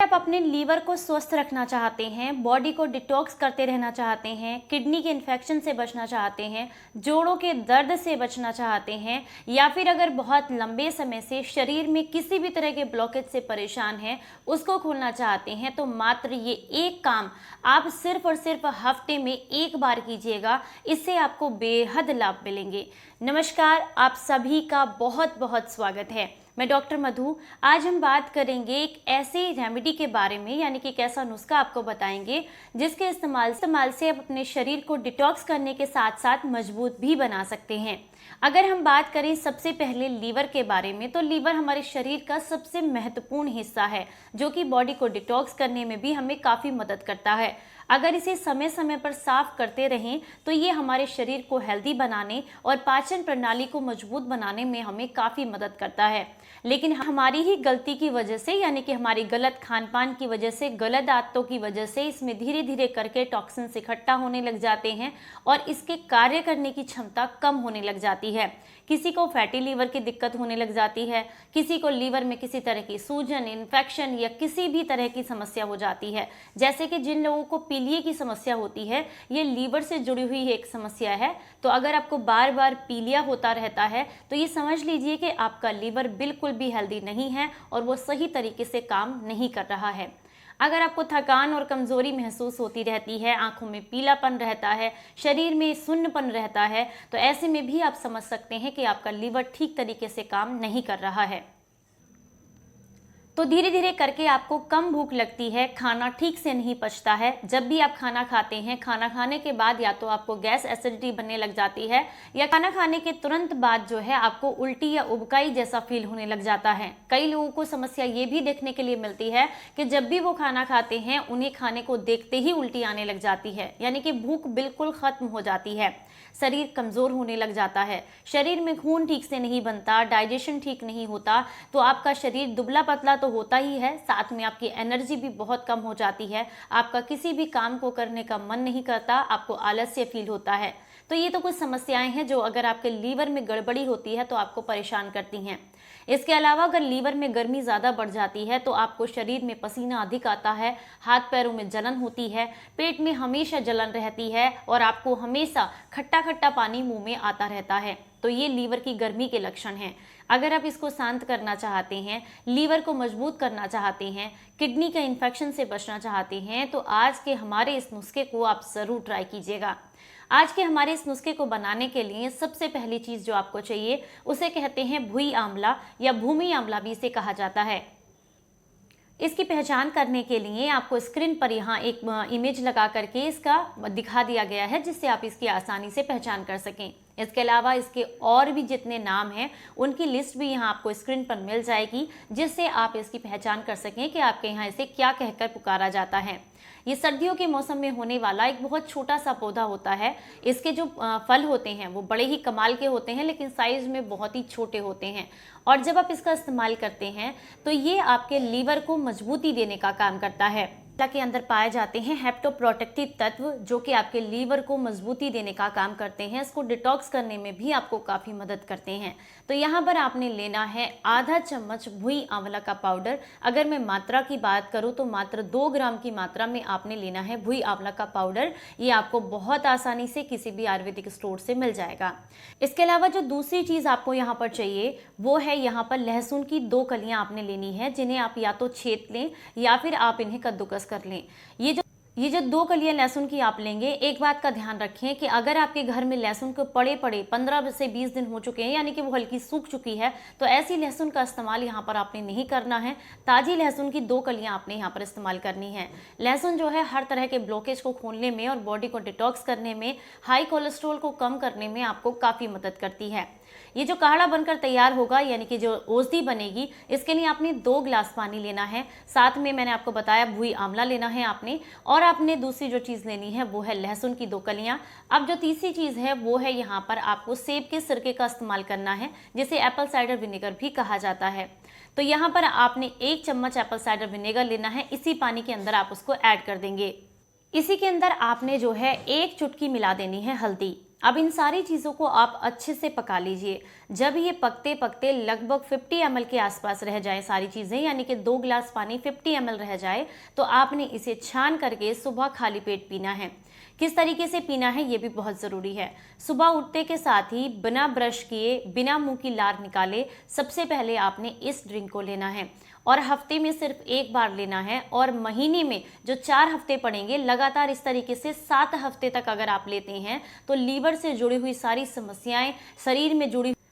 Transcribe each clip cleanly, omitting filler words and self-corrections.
आप अपने लीवर को स्वस्थ रखना चाहते हैं, बॉडी को डिटॉक्स करते रहना चाहते हैं, किडनी के इन्फेक्शन से बचना चाहते हैं, जोड़ों के दर्द से बचना चाहते हैं, या फिर अगर बहुत लंबे समय से शरीर में किसी भी तरह के ब्लॉकेज से परेशान हैं, उसको खोलना चाहते हैं, तो मात्र ये एक काम आप सिर्फ और सिर्फ हफ्ते में एक बार कीजिएगा। इससे आपको बेहद लाभ मिलेंगे। नमस्कार, आप सभी का बहुत बहुत स्वागत है। मैं डॉक्टर मधु। आज हम बात करेंगे एक ऐसे रेमेडी के बारे में, यानी कि एक ऐसा नुस्खा आपको बताएंगे जिसके इस्तेमाल से आप अपने शरीर को डिटॉक्स करने के साथ साथ मजबूत भी बना सकते हैं। अगर हम बात करें सबसे पहले लीवर के बारे में, तो लीवर हमारे शरीर का सबसे महत्वपूर्ण हिस्सा है जो कि बॉडी को डिटॉक्स करने में भी हमें काफ़ी मदद करता है। अगर इसे समय समय पर साफ करते रहें तो ये हमारे शरीर को हेल्दी बनाने और पाचन प्रणाली को मजबूत बनाने में हमें काफ़ी मदद करता है। लेकिन हमारी ही गलती की वजह से, यानी कि हमारी गलत खान पान की वजह से, गलत आदतों की वजह से इसमें धीरे धीरे करके टॉक्सिन्स इकट्ठा होने लग जाते हैं और इसके कार्य करने की क्षमता कम होने लग जाती है। किसी को फैटी लीवर की दिक्कत होने लग जाती है, किसी को लीवर में किसी तरह की सूजन, इन्फेक्शन या किसी भी तरह की समस्या हो जाती है। जैसे कि जिन लोगों को पीलिया की समस्या होती है, ये लीवर से जुड़ी हुई एक समस्या है। तो अगर आपको बार बार पीलिया होता रहता है तो ये समझ लीजिए कि आपका लीवर बिल्कुल भी हेल्दी नहीं है और वो सही तरीके से काम नहीं कर रहा है। अगर आपको थकान और कमज़ोरी महसूस होती रहती है, आंखों में पीलापन रहता है, शरीर में सुन्नपन रहता है, तो ऐसे में भी आप समझ सकते हैं कि आपका लीवर ठीक तरीके से काम नहीं कर रहा है। तो धीरे धीरे करके आपको कम भूख लगती है, खाना ठीक से नहीं पचता है। जब भी आप खाना खाते हैं, खाना खाने के बाद या तो आपको गैस एसिडिटी बनने लग जाती है, या खाना खाने के तुरंत बाद जो है आपको उल्टी या उबकाई जैसा फील होने लग जाता है। कई लोगों को समस्या ये भी देखने के लिए मिलती है कि जब भी वो खाना खाते हैं उन्हें खाने को देखते ही उल्टी आने लग जाती है, यानी कि भूख बिल्कुल खत्म हो जाती है, शरीर कमज़ोर होने लग जाता है, शरीर में खून ठीक से नहीं बनता, डाइजेशन ठीक नहीं होता, तो आपका शरीर दुबला पतला तो होता ही है, साथ में आपकी एनर्जी भी बहुत कम हो जाती है, आपका किसी भी काम को करने का मन नहीं करता, आपको आलस्य फील होता है। तो ये तो कुछ समस्याएं हैं जो अगर आपके लीवर में गड़बड़ी होती है तो आपको परेशान करती हैं। इसके अलावा अगर लीवर में गर्मी ज़्यादा बढ़ जाती है तो आपको शरीर में पसीना अधिक आता है, हाथ पैरों में जलन होती है, पेट में हमेशा जलन रहती है और आपको हमेशा खट्टा खट्टा पानी मुंह में आता रहता है। तो ये लीवर की गर्मी के लक्षण हैं। अगर आप इसको शांत करना चाहते हैं, लीवर को मजबूत करना चाहते हैं, किडनी के इन्फेक्शन से बचना चाहते हैं, तो आज के हमारे इस नुस्खे को आप ज़रूर ट्राई कीजिएगा। आज के हमारे इस नुस्खे को बनाने के लिए सबसे पहली चीज़ जो आपको चाहिए उसे कहते हैं भुई आंवला, या भूमि आंवला भी इसे कहा जाता है। इसकी पहचान करने के लिए आपको स्क्रीन पर यहाँ एक इमेज लगा करके इसका दिखा दिया गया है, जिससे आप इसकी आसानी से पहचान कर सकें। इसके अलावा इसके और भी जितने नाम हैं उनकी लिस्ट भी यहाँ आपको स्क्रीन पर मिल जाएगी, जिससे आप इसकी पहचान कर सकें कि आपके यहाँ इसे क्या कहकर पुकारा जाता है। ये सर्दियों के मौसम में होने वाला एक बहुत छोटा सा पौधा होता है। इसके जो फल होते हैं वो बड़े ही कमाल के होते हैं, लेकिन साइज में बहुत ही छोटे होते हैं। और जब आप इसका इस्तेमाल करते हैं तो ये आपके लीवर को मजबूती देने का काम करता है। के अंदर पाए जाते हैं हेप्टोप्रोटेक्टिव तत्व, जो कि आपके लीवर को मजबूती देने का काम करते हैं, इसको डिटॉक्स करने में भी आपको काफ़ी मदद करते हैं। तो यहाँ पर आपने लेना है आधा चम्मच भुई आंवला का पाउडर। अगर मैं मात्रा की बात करूँ तो मात्र 2 ग्राम की मात्रा में आपने लेना है भुई आंवला का पाउडर। ये आपको बहुत आसानी से किसी भी आयुर्वेदिक स्टोर से मिल जाएगा। इसके अलावा जो दूसरी चीज़ आपको यहाँ पर चाहिए वो है यहाँ पर लहसुन की 2 कलियाँ आपने लेनी है, जिन्हें आप या तो छेद लें या फिर आप इन्हें कद्दूकस कर लें। ये जो 2 कलियां लहसुन की आप लेंगे, एक बात का ध्यान रखें कि अगर आपके घर में लहसुन को पड़े 15 से 20 दिन हो चुके हैं, यानी कि वो हल्की सूख चुकी है, तो ऐसी लहसुन का इस्तेमाल यहाँ पर आपने नहीं करना है। ताज़ी लहसुन की 2 कलियां आपने यहाँ पर इस्तेमाल करनी है। लहसुन जो है हर तरह के ब्लॉकेज को खोलने में और बॉडी को डिटॉक्स करने में, हाई कोलेस्ट्रॉल को कम करने में आपको काफ़ी मदद करती है। ये जो काढ़ा बनकर तैयार होगा, यानी कि जो औषधि बनेगी, इसके लिए आपने 2 गिलास पानी लेना है। साथ में मैंने आपको बताया भुई आंवला लेना है आपने, और आपने दूसरी जो चीज़ लेनी है वो है लहसुन की 2 कलियाँ। अब जो तीसरी चीज़ है वो है यहाँ पर आपको सेब के सिरके का इस्तेमाल करना है, जिसे एप्पल साइडर विनेगर भी कहा जाता है। तो यहाँ पर आपने 1 चम्मच एप्पल साइडर विनेगर लेना है। इसी पानी के अंदर आप उसको ऐड कर देंगे। इसी के अंदर आपने जो है 1 चुटकी मिला देनी है हल्दी। अब इन सारी चीज़ों को आप अच्छे से पका लीजिए। जब ये पकते पकते लगभग 50 ml के आसपास रह जाए सारी चीज़ें, यानी कि 2 गिलास पानी 50 ml रह जाए, तो आपने इसे छान करके सुबह खाली पेट पीना है। किस तरीके से पीना है ये भी बहुत ज़रूरी है। सुबह उठते के साथ ही बिना ब्रश किए, बिना मुंह की लार निकाले सबसे पहले आपने इस ड्रिंक को लेना है और हफ्ते में सिर्फ एक बार लेना है। और महीने में जो 4 हफ्ते पड़ेंगे, लगातार इस तरीके से 7 हफ्ते तक अगर आप लेते हैं तो लीवर से जुड़ी हुई सारी समस्याएं,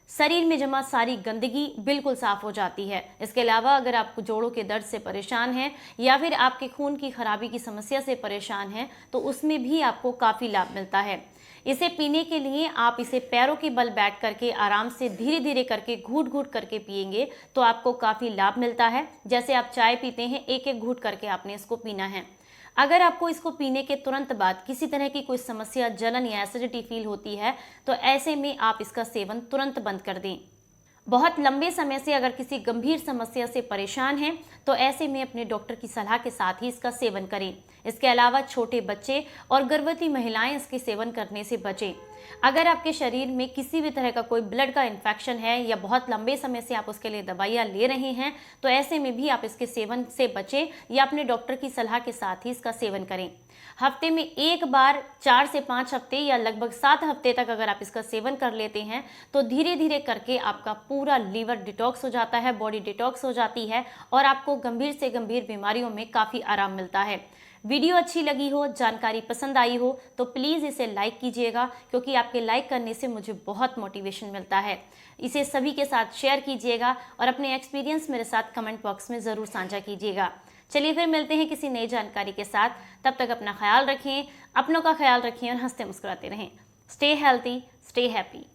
शरीर में जमा सारी गंदगी बिल्कुल साफ हो जाती है। इसके अलावा अगर आप जोड़ों के दर्द से परेशान हैं या फिर आपके खून की खराबी की समस्या से परेशान हैं तो उसमें भी आपको काफ़ी लाभ मिलता है। इसे पीने के लिए आप इसे पैरों के बल बैठ करके आराम से धीरे धीरे करके घूट घूट करके पिएंगे तो आपको काफ़ी लाभ मिलता है। जैसे आप चाय पीते हैं, एक एक घूट करके आपने इसको पीना है। अगर आपको इसको पीने के तुरंत बाद किसी तरह की कोई समस्या, जलन या एसिडिटी फील होती है तो ऐसे में आप इसका सेवन तुरंत बंद कर दें। बहुत लंबे समय से अगर किसी गंभीर समस्या से परेशान हैं तो ऐसे में अपने डॉक्टर की सलाह के साथ ही इसका सेवन करें। इसके अलावा छोटे बच्चे और गर्भवती महिलाएं इसके सेवन करने से बचें। अगर आपके शरीर में किसी भी तरह का कोई ब्लड का इन्फेक्शन है या बहुत लंबे समय से आप उसके लिए दवाइयाँ ले रहे हैं तो ऐसे में भी आप इसके सेवन से बचें या अपने डॉक्टर की सलाह के साथ ही इसका सेवन करें। हफ्ते में एक बार 4 से 5 हफ्ते या लगभग 7 हफ्ते तक अगर आप इसका सेवन कर लेते हैं तो धीरे धीरे करके आपका पूरा लीवर डिटॉक्स हो जाता है, बॉडी डिटॉक्स हो जाती है और आपको गंभीर से गंभीर बीमारियों में काफ़ी आराम मिलता है। वीडियो अच्छी लगी हो, जानकारी पसंद आई हो तो प्लीज़ इसे लाइक कीजिएगा, क्योंकि आपके लाइक करने से मुझे बहुत मोटिवेशन मिलता है। इसे सभी के साथ शेयर कीजिएगा और अपने एक्सपीरियंस मेरे साथ कमेंट बॉक्स में ज़रूर साझा कीजिएगा। चलिए फिर मिलते हैं किसी नई जानकारी के साथ। तब तक अपना ख्याल रखें, अपनों का ख्याल रखें और हंसते मुस्कुराते रहें। Stay healthy, stay happy.